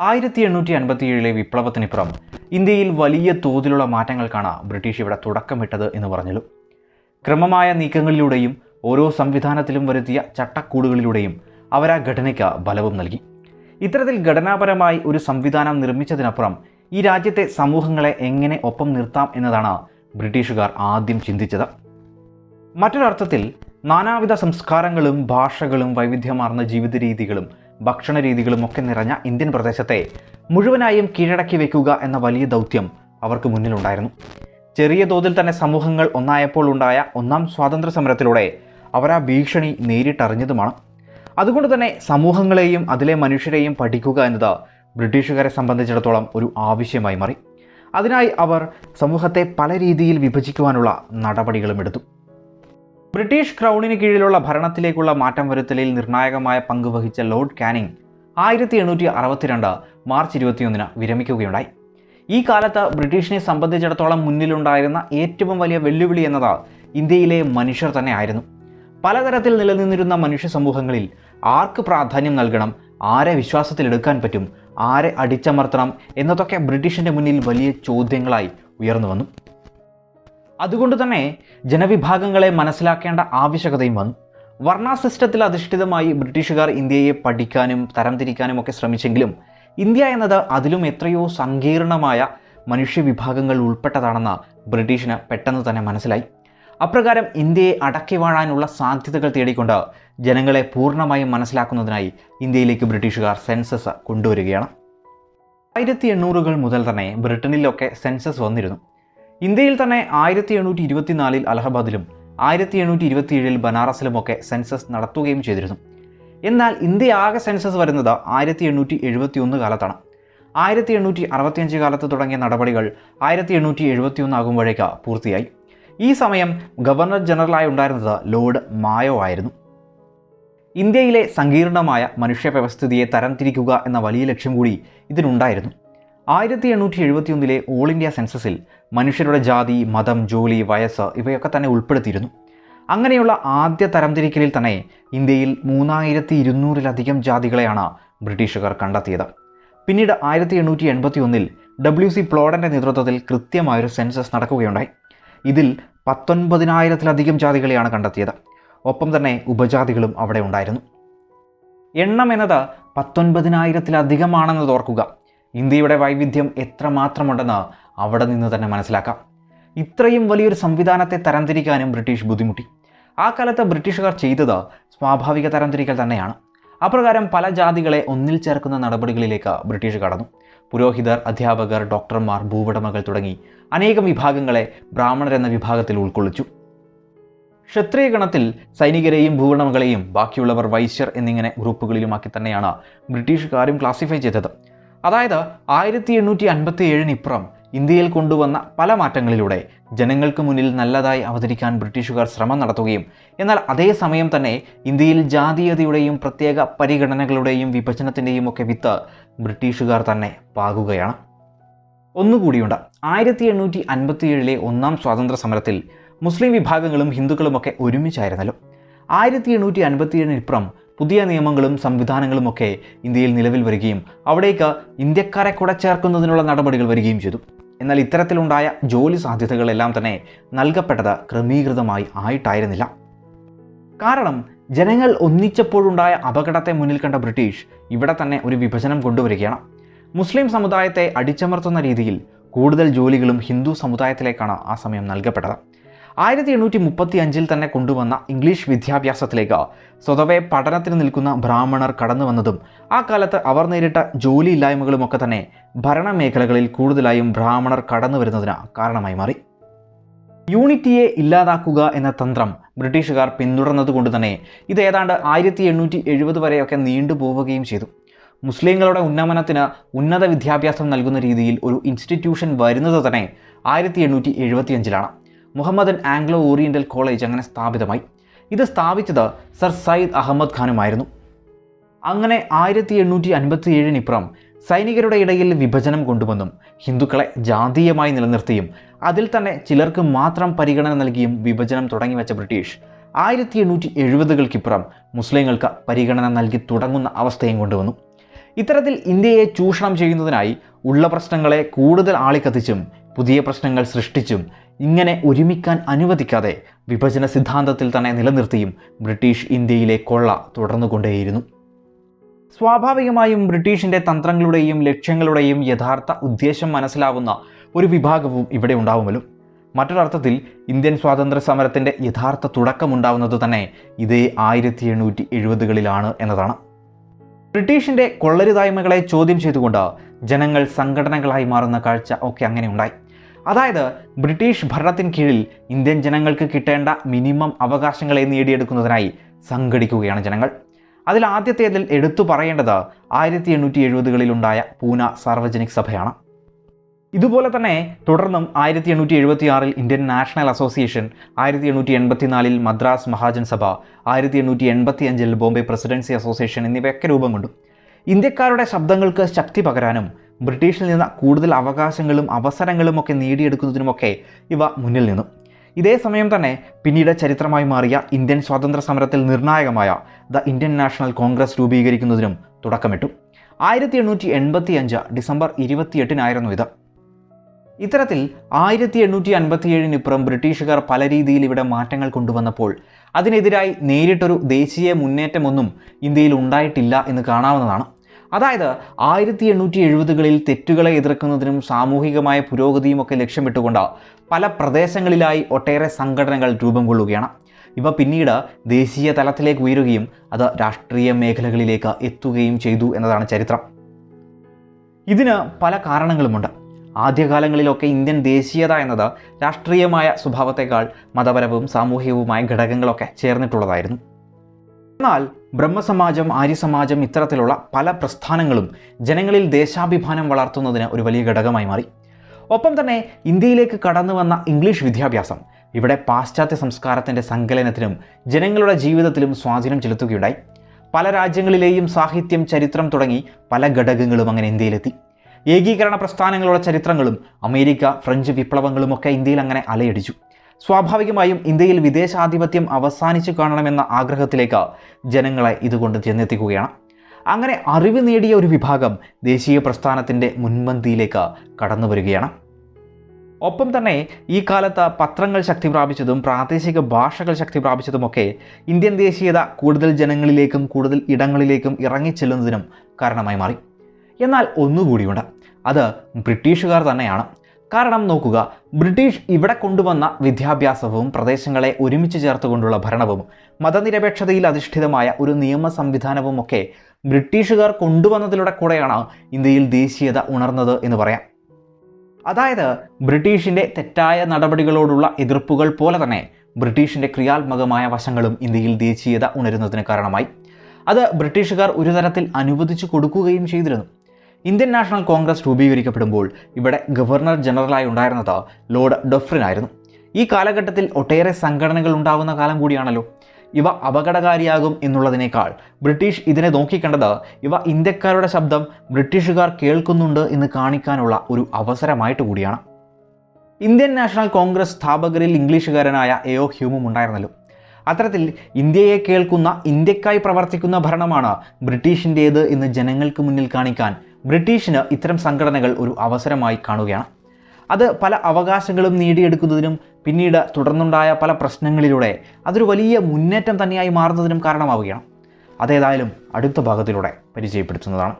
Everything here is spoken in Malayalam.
1857 വിപ്ലവത്തിനിപ്പുറം ഇന്ത്യയിൽ വലിയ തോതിലുള്ള മാറ്റങ്ങൾക്കാണ് ബ്രിട്ടീഷ് ഇവിടെ തുടക്കമിട്ടത് എന്ന് പറഞ്ഞല്ലോ. ക്രമമായ നീക്കങ്ങളിലൂടെയും ഓരോ സംവിധാനത്തിലും വരുത്തിയ ചട്ടക്കൂടുകളിലൂടെയും അവർ ആ ഘടനയ്ക്ക് ബലവും നൽകി. ഇത്തരത്തിൽ ഘടനാപരമായി ഒരു സംവിധാനം നിർമ്മിച്ചതിനപ്പുറം ഈ രാജ്യത്തെ സമൂഹങ്ങളെ എങ്ങനെ ഒപ്പം നിർത്താം എന്നതാണ് ബ്രിട്ടീഷുകാർ ആദ്യം ചിന്തിച്ചത്. മറ്റൊരർത്ഥത്തിൽ നാനാവിധ സംസ്കാരങ്ങളും ഭാഷകളും വൈവിധ്യമാർന്ന ജീവിത രീതികളും ഭക്ഷണ രീതികളും ഒക്കെ നിറഞ്ഞ ഇന്ത്യൻ പ്രദേശത്തെ മുഴുവനായും കീഴടക്കി വയ്ക്കുക എന്ന വലിയ ദൗത്യം അവർക്ക് മുന്നിലുണ്ടായിരുന്നു. ചെറിയ തോതിൽ തന്നെ സമൂഹങ്ങൾ ഒന്നായപ്പോൾ ഉണ്ടായ ഒന്നാം സ്വാതന്ത്ര്യ സമരത്തിലൂടെ അവർ ആ ഭീഷണി നേരിട്ടറിഞ്ഞതുമാണ്. അതുകൊണ്ട് തന്നെ സമൂഹങ്ങളെയും അതിലെ മനുഷ്യരെയും പഠിക്കുക എന്നത് ബ്രിട്ടീഷുകാരെ സംബന്ധിച്ചിടത്തോളം ഒരു ആവശ്യമായി മാറി. അതിനായി അവർ സമൂഹത്തെ പല രീതിയിൽ വിഭജിക്കുവാനുള്ള നടപടികളും എടുത്തു. ബ്രിട്ടീഷ് ക്രൗണിന് കീഴിലുള്ള ഭരണത്തിലേക്കുള്ള മാറ്റം വരുത്തലിൽ നിർണായകമായ പങ്ക് വഹിച്ച ലോർഡ് കാനിങ് 1862 മാർച്ച് 21 വിരമിക്കുകയുണ്ടായി. ഈ കാലത്ത് ബ്രിട്ടീഷിനെ സംബന്ധിച്ചിടത്തോളം മുന്നിലുണ്ടായിരുന്ന ഏറ്റവും വലിയ വെല്ലുവിളി എന്നത് ഇന്ത്യയിലെ മനുഷ്യർ തന്നെ ആയിരുന്നു. പലതരത്തിൽ നിലനിന്നിരുന്ന മനുഷ്യ സമൂഹങ്ങളിൽ ആർക്ക് പ്രാധാന്യം നൽകണം, ആരെ വിശ്വാസത്തിലെടുക്കാൻ പറ്റും, ആരെ അടിച്ചമർത്തണം എന്നതൊക്കെ ബ്രിട്ടീഷിൻ്റെ മുന്നിൽ വലിയ ചോദ്യങ്ങളായി ഉയർന്നു വന്നു. അതുകൊണ്ട് തന്നെ ജനവിഭാഗങ്ങളെ മനസ്സിലാക്കേണ്ട ആവശ്യകതയും വന്നു. വർണ്ണ സിസ്റ്റത്തിൽ അധിഷ്ഠിതമായി ബ്രിട്ടീഷുകാർ ഇന്ത്യയെ പഠിക്കാനും തരംതിരിക്കാനും ഒക്കെ ശ്രമിച്ചെങ്കിലും ഇന്ത്യ എന്നത് അതിലും എത്രയോ സങ്കീർണമായ മനുഷ്യവിഭാഗങ്ങൾ ഉൾപ്പെട്ടതാണെന്ന് ബ്രിട്ടീഷിന് പെട്ടെന്ന് തന്നെ മനസ്സിലായി. അപ്രകാരം ഇന്ത്യയെ അടക്കി വാഴാനുള്ള സാധ്യതകൾ തേടിക്കൊണ്ട് ജനങ്ങളെ പൂർണ്ണമായും മനസ്സിലാക്കുന്നതിനായി ഇന്ത്യയിലേക്ക് ബ്രിട്ടീഷുകാർ സെൻസസ് കൊണ്ടുവരികയാണ്. 1800 മുതൽ തന്നെ ബ്രിട്ടനിലൊക്കെ സെൻസസ് വന്നിരുന്നു. ഇന്ത്യയിൽ തന്നെ 1824 അലഹബാദിലും 1827 ബനാറസിലുമൊക്കെ സെൻസസ് നടത്തുകയും ചെയ്തിരുന്നു. എന്നാൽ ഇന്ത്യ ആകെ സെൻസസ് വരുന്നത് 1871 കാലത്താണ്. 1865 കാലത്ത് തുടങ്ങിയ നടപടികൾ 1871 ആകുമ്പോഴേക്ക് പൂർത്തിയായി. ഈ സമയം ഗവർണർ ജനറലായി ഉണ്ടായിരുന്നത് ലോർഡ് മായോ ആയിരുന്നു. ഇന്ത്യയിലെ സങ്കീർണമായ മനുഷ്യ വ്യവസ്ഥിതിയെ തരംതിരിക്കുക എന്ന വലിയ ലക്ഷ്യം കൂടി ഇതിനുണ്ടായിരുന്നു. 1871 ഓൾ ഇന്ത്യ സെൻസസിൽ മനുഷ്യരുടെ ജാതി, മതം, ജോലി, വയസ്സ് ഇവയൊക്കെ തന്നെ ഉൾപ്പെടുത്തിയിരുന്നു. അങ്ങനെയുള്ള ആദ്യ തരംതിരിക്കലിൽ തന്നെ ഇന്ത്യയിൽ 3200-ലധികം ജാതികളെയാണ് ബ്രിട്ടീഷുകാർ കണ്ടെത്തിയത്. പിന്നീട് 1881 WC പ്ലോഡൻ്റെ നേതൃത്വത്തിൽ കൃത്യമായൊരു സെൻസസ് നടക്കുകയുണ്ടായി. ഇതിൽ 19,000-ലധികം ജാതികളെയാണ് കണ്ടെത്തിയത്. ഒപ്പം തന്നെ ഉപജാതികളും അവിടെ ഉണ്ടായിരുന്നു. എണ്ണം എന്നത് 19,000-ലധികമാണെന്നത് ഓർക്കുക. ഇന്ത്യയുടെ വൈവിധ്യം എത്രമാത്രമുണ്ടെന്ന് അവിടെ നിന്ന് തന്നെ മനസ്സിലാക്കാം. ഇത്രയും വലിയൊരു സംവിധാനത്തെ തരംതിരിക്കാനും ബ്രിട്ടീഷ് ബുദ്ധിമുട്ടി. ആ കാലത്ത് ബ്രിട്ടീഷുകാർ ചെയ്തത് സ്വാഭാവിക തരംതിരിക്കൽ തന്നെയാണ്. അപ്രകാരം പല ജാതികളെ ഒന്നിൽ ചേർക്കുന്ന നടപടികളിലേക്ക് ബ്രിട്ടീഷ് കടന്നു. പുരോഹിതർ, അധ്യാപകർ, ഡോക്ടർമാർ, ഭൂവുടമകൾ തുടങ്ങി അനേകം വിഭാഗങ്ങളെ ബ്രാഹ്മണർ എന്ന വിഭാഗത്തിൽ ഉൾക്കൊള്ളിച്ചു. ക്ഷത്രിയ ഗണത്തിൽ സൈനികരെയും ഭൂവുടമകളെയും ബാക്കിയുള്ളവർ വൈശ്യർ എന്നിങ്ങനെ ഗ്രൂപ്പുകളിലുമാക്കി തന്നെയാണ് ബ്രിട്ടീഷുകാരും ക്ലാസിഫൈ ചെയ്തത്. അതായത് 1857 ഇന്ത്യയിൽ കൊണ്ടുവന്ന പല മാറ്റങ്ങളിലൂടെ ജനങ്ങൾക്ക് മുന്നിൽ നല്ലതായി അവതരിക്കാൻ ബ്രിട്ടീഷുകാർ ശ്രമം നടത്തുകയും എന്നാൽ അതേസമയം തന്നെ ഇന്ത്യയിൽ ജാതീയതയുടെയും പ്രത്യേക പരിഗണനകളുടെയും വിഭജനത്തിൻ്റെയും ഒക്കെ വിത്ത് ബ്രിട്ടീഷുകാർ തന്നെ പാകുകയാണ്. ഒന്നുകൂടിയുണ്ട്. 1857 ഒന്നാം സ്വാതന്ത്ര്യ സമരത്തിൽ മുസ്ലിം വിഭാഗങ്ങളും ഹിന്ദുക്കളുമൊക്കെ ഒരുമിച്ചായിരുന്നല്ലോ. 1857 പുതിയ നിയമങ്ങളും സംവിധാനങ്ങളുമൊക്കെ ഇന്ത്യയിൽ നിലവിൽ വരികയും അവിടേക്ക് ഇന്ത്യക്കാരെ കൂടെ ചേർക്കുന്നതിനുള്ള നടപടികൾ വരികയും ചെയ്തു. എന്നാൽ ഇത്തരത്തിലുണ്ടായ ജോലി സാധ്യതകളെല്ലാം തന്നെ നൽകപ്പെട്ടത് ക്രമീകൃതമായി ആയിട്ടായിരുന്നില്ല. കാരണം ജനങ്ങൾ ഒന്നിച്ചപ്പോഴുണ്ടായ അപകടത്തെ മുന്നിൽ കണ്ട ബ്രിട്ടീഷ് ഇവിടെ തന്നെ ഒരു വിഭജനം കൊണ്ടുവരികയാണ്. മുസ്ലിം സമുദായത്തെ അടിച്ചമർത്തുന്ന രീതിയിൽ കൂടുതൽ ജോലികളും ഹിന്ദു സമുദായത്തിലേക്കാണ് ആ സമയം നൽകപ്പെട്ടത്. 1835 തന്നെ കൊണ്ടുവന്ന ഇംഗ്ലീഷ് വിദ്യാഭ്യാസത്തിലേക്ക് സ്വതവേ പഠനത്തിന് നിൽക്കുന്ന ബ്രാഹ്മണർ കടന്നു വന്നതും ആ കാലത്ത് അവർ നേരിട്ട ജോലിയില്ലായ്മകളുമൊക്കെ തന്നെ ഭരണമേഖലകളിൽ കൂടുതലായും ബ്രാഹ്മണർ കടന്നു വരുന്നതിന് കാരണമായി മാറി. യൂണിറ്റിയെ ഇല്ലാതാക്കുക എന്ന തന്ത്രം ബ്രിട്ടീഷുകാർ പിന്തുടർന്നതുകൊണ്ട് തന്നെ ഇത് ഏതാണ്ട് 1870 വരെയൊക്കെ നീണ്ടുപോവുകയും ചെയ്തു. മുസ്ലിങ്ങളുടെ ഉന്നമനത്തിന് ഉന്നത വിദ്യാഭ്യാസം നൽകുന്ന രീതിയിൽ ഒരു ഇൻസ്റ്റിറ്റ്യൂഷൻ വരുന്നത് തന്നെ 1875 മുഹമ്മദൻ ആംഗ്ലോ ഓറിയൻ്റൽ കോളേജ് അങ്ങനെ സ്ഥാപിതമായി. ഇത് സ്ഥാപിച്ചത് സർ സയ്യിദ് അഹമ്മദ് ഖാനുമായിരുന്നു. അങ്ങനെ 1857 സൈനികരുടെ ഇടയിൽ വിഭജനം കൊണ്ടുവന്നും ഹിന്ദുക്കളെ ജാതീയമായി നിലനിർത്തിയും അതിൽ തന്നെ ചിലർക്ക് മാത്രം പരിഗണന നൽകിയും വിഭജനം തുടങ്ങിവെച്ച ബ്രിട്ടീഷ് 1870-കൾക്കിപ്പുറം മുസ്ലിങ്ങൾക്ക് പരിഗണന നൽകി തുടങ്ങുന്ന അവസ്ഥയും കൊണ്ടുവന്നു. ഇത്തരത്തിൽ ഇന്ത്യയെ ചൂഷണം ചെയ്യുന്നതിനായി ഉള്ള പ്രശ്നങ്ങളെ കൂടുതൽ ആളിക്കത്തിച്ചും പുതിയ പ്രശ്നങ്ങൾ സൃഷ്ടിച്ചും ഇങ്ങനെ ഒരുമിക്കാൻ അനുവദിക്കാതെ വിഭജന സിദ്ധാന്തത്തിൽ തന്നെ നിലനിർത്തിയും ബ്രിട്ടീഷ് ഇന്ത്യയിലെ കൊള്ള തുടർന്നുകൊണ്ടേയിരുന്നു. സ്വാഭാവികമായും ബ്രിട്ടീഷിൻ്റെ തന്ത്രങ്ങളുടെയും ലക്ഷ്യങ്ങളുടെയും യഥാർത്ഥ ഉദ്ദേശം മനസ്സിലാവുന്ന ഒരു വിഭാഗവും ഇവിടെ ഉണ്ടാവുമല്ലോ. മറ്റൊരർത്ഥത്തിൽ ഇന്ത്യൻ സ്വാതന്ത്ര്യ സമരത്തിൻ്റെ യഥാർത്ഥ തുടക്കമുണ്ടാവുന്നത് തന്നെ ഇതേ 1870കളിലാണ് എന്നതാണ്. ബ്രിട്ടീഷിൻ്റെ കൊള്ളരുതായ്മകളെ ചോദ്യം ചെയ്തുകൊണ്ട് ജനങ്ങൾ സംഘടനകളായി മാറുന്ന കാഴ്ച ഒക്കെ അങ്ങനെ ഉണ്ടായി. അതായത് ബ്രിട്ടീഷ് ഭരണത്തിന് കീഴിൽ ഇന്ത്യൻ ജനങ്ങൾക്ക് കിട്ടേണ്ട മിനിമം അവകാശങ്ങളെ നേടിയെടുക്കുന്നതിനായി സംഘടിക്കുകയാണ് ജനങ്ങൾ. അതിൽ ആദ്യത്തേതിൽ എടുത്തു പറയേണ്ടത് 1870കളിലുണ്ടായ പൂന സാർവജനിക് സഭയാണ്. ഇതുപോലെ തന്നെ തുടർന്നും 1876 Indian national association, 1884 Madras Mahajan സഭ, 1885 ബോംബെ പ്രസിഡൻസി അസോസിയേഷൻ എന്നിവയൊക്കെ രൂപം കൊണ്ടു. ഇന്ത്യക്കാരുടെ ശബ്ദങ്ങൾക്ക് ശക്തി പകരാനും ബ്രിട്ടീഷിൽ നിന്ന് കൂടുതൽ അവകാശങ്ങളും അവസരങ്ങളും ഒക്കെ നേടിയെടുക്കുന്നതിനുമൊക്കെ ഇവ മുന്നിൽ നിന്നു. ഇതേ സമയം തന്നെ പിന്നീട് ചരിത്രമായി മാറിയ ഇന്ത്യൻ സ്വാതന്ത്ര്യ സമരത്തിൽ നിർണായകമായ ദ ഇന്ത്യൻ നാഷണൽ കോൺഗ്രസ് രൂപീകരിക്കുന്നതിനും തുടക്കമിട്ടു. 1885 ഡിസംബർ 28 ഇത്. ഇത്തരത്തിൽ 1857 ബ്രിട്ടീഷുകാർ പല രീതിയിൽ ഇവിടെ മാറ്റങ്ങൾ കൊണ്ടുവന്നപ്പോൾ അതിനെതിരായി നേരിട്ടൊരു ദേശീയ മുന്നേറ്റമൊന്നും ഇന്ത്യയിൽ ഉണ്ടായിട്ടില്ല എന്ന് കാണാവുന്നതാണ്. അതായത് 1870കളിൽ തെറ്റുകളെ എതിർക്കുന്നതിനും സാമൂഹികമായ പുരോഗതിയുമൊക്കെ ലക്ഷ്യമിട്ടുകൊണ്ട് പല പ്രദേശങ്ങളിലായി ഒട്ടേറെ സംഘടനകൾ രൂപം കൊള്ളുകയാണ്. ഇവ പിന്നീട് ദേശീയ തലത്തിലേക്ക് ഉയരുകയും അത് രാഷ്ട്രീയ മേഖലകളിലേക്ക് എത്തുകയും ചെയ്തു എന്നതാണ് ചരിത്രം. ഇതിന് പല കാരണങ്ങളുമുണ്ട്. ആദ്യകാലങ്ങളിലൊക്കെ ഇന്ത്യൻ ദേശീയത എന്നത് രാഷ്ട്രീയമായ സ്വഭാവത്തേക്കാൾ മതപരവും സാമൂഹികവുമായ ഘടകങ്ങളൊക്കെ ചേർന്നിട്ടുള്ളതായിരുന്നു. എന്നാൽ ബ്രഹ്മസമാജം, ആര്യസമാജം ഇത്തരത്തിലുള്ള പല പ്രസ്ഥാനങ്ങളും ജനങ്ങളിൽ ദേശാഭിമാനം വളർത്തുന്നതിന് ഒരു വലിയ ഘടകമായി മാറി. ഒപ്പം തന്നെ ഇന്ത്യയിലേക്ക് കടന്നു വന്ന ഇംഗ്ലീഷ് വിദ്യാഭ്യാസം ഇവിടെ പാശ്ചാത്യ സംസ്കാരത്തിൻ്റെ സങ്കലനത്തിനും ജനങ്ങളുടെ ജീവിതത്തിലും സ്വാധീനം ചെലുത്തുകയുണ്ടായി. പല രാജ്യങ്ങളിലെയും സാഹിത്യം, ചരിത്രം തുടങ്ങി പല ഘടകങ്ങളും അങ്ങനെ ഇന്ത്യയിലെത്തി. ഏകീകരണ പ്രസ്ഥാനങ്ങളുടെ ചരിത്രങ്ങളും അമേരിക്ക, ഫ്രഞ്ച് വിപ്ലവങ്ങളുമൊക്കെ ഇന്ത്യയിൽ അങ്ങനെ അലയടിച്ചു. സ്വാഭാവികമായും ഇന്ത്യയിൽ വിദേശാധിപത്യം അവസാനിച്ചു കാണണമെന്ന ആഗ്രഹത്തിലേക്ക് ജനങ്ങളെ ഇതുകൊണ്ട് ചെന്നെത്തിക്കുകയാണ്. അങ്ങനെ അറിവ് നേടിയ ഒരു വിഭാഗം ദേശീയ പ്രസ്ഥാനത്തിൻ്റെ മുൻപന്തിയിലേക്ക് കടന്നു വരികയാണ്. ഒപ്പം തന്നെ ഈ കാലത്ത് പത്രങ്ങൾ ശക്തി പ്രാപിച്ചതും പ്രാദേശിക ഭാഷകൾ ശക്തി പ്രാപിച്ചതുമൊക്കെ ഇന്ത്യൻ ദേശീയത കൂടുതൽ ജനങ്ങളിലേക്കും കൂടുതൽ ഇടങ്ങളിലേക്കും ഇറങ്ങിച്ചെല്ലുന്നതിനും കാരണമായി മാറി. എന്നാൽ ഒന്നുകൂടിയുണ്ട്, അത് ബ്രിട്ടീഷുകാർ തന്നെയാണ്. കാരണം നോക്കുക, ബ്രിട്ടീഷ് ഇവിടെ കൊണ്ടുവന്ന വിദ്യാഭ്യാസവും പ്രദേശങ്ങളെ ഒരുമിച്ച് ചേർത്തുകൊണ്ടുള്ള ഭരണവും മതനിരപേക്ഷതയിൽ അധിഷ്ഠിതമായ ഒരു നിയമ സംവിധാനവും ഒക്കെ ബ്രിട്ടീഷുകാർ കൊണ്ടുവന്നതിലൂടെ കൂടെയാണ് ഇന്ത്യയിൽ ദേശീയത ഉണർന്നത് എന്ന് പറയാം. അതായത് ബ്രിട്ടീഷിൻ്റെ തെറ്റായ നടപടികളോടുള്ള എതിർപ്പുകൾ പോലെ തന്നെ ബ്രിട്ടീഷിൻ്റെ ക്രിയാത്മകമായ വശങ്ങളും ഇന്ത്യയിൽ ദേശീയത ഉണരുന്നതിന് കാരണമായി. അത് ബ്രിട്ടീഷുകാർ ഒരു തരത്തിൽ അനുവദിച്ചു കൊടുക്കുകയും ചെയ്തിരുന്നു. ഇന്ത്യൻ നാഷണൽ കോൺഗ്രസ് രൂപീകരിക്കപ്പെടുമ്പോൾ ഇവിടെ ഗവർണർ ജനറലായി ഉണ്ടായിരുന്നത് ലോർഡ് ഡൊഫ്രിൻ ആയിരുന്നു. ഈ കാലഘട്ടത്തിൽ ഒട്ടേറെ സംഘടനകൾ ഉണ്ടാകുന്ന കാലം കൂടിയാണല്ലോ. ഇവ അപകടകാരിയാകും എന്നുള്ളതിനേക്കാൾ ബ്രിട്ടീഷ് ഇതിനെ നോക്കിക്കണ്ടത് ഇവ ഇന്ത്യക്കാരുടെ ശബ്ദം ബ്രിട്ടീഷുകാർ കേൾക്കുന്നുണ്ട് എന്ന് കാണിക്കാനുള്ള ഒരു അവസരമായിട്ട് കൂടിയാണ്. ഇന്ത്യൻ നാഷണൽ കോൺഗ്രസ് സ്ഥാപകരിൽ ഇംഗ്ലീഷുകാരനായ എ.ഒ. ഹ്യൂമും ഉണ്ടായിരുന്നല്ലോ. അത്തരത്തിൽ ഇന്ത്യയെ കേൾക്കുന്ന, ഇന്ത്യക്കായി പ്രവർത്തിക്കുന്ന ഭരണമാണ് ബ്രിട്ടീഷിൻ്റേത് എന്ന് ജനങ്ങൾക്ക് മുന്നിൽ കാണിക്കാൻ ബ്രിട്ടീഷിന് ഇത്തരം സംഘടനകൾ ഒരു അവസരമായി കാണുകയാണ്. അത് പല അവകാശങ്ങളും നേടിയെടുക്കുന്നതിനും പിന്നീട് തുടർന്നുണ്ടായ പല പ്രശ്നങ്ങളിലൂടെ അതൊരു വലിയ മുന്നേറ്റം തന്നെയായി മാറുന്നതിനും കാരണമാവുകയാണ്. അതേതായാലും അടുത്ത ഭാഗത്തിലൂടെ പരിചയപ്പെടുത്തുന്നതാണ്.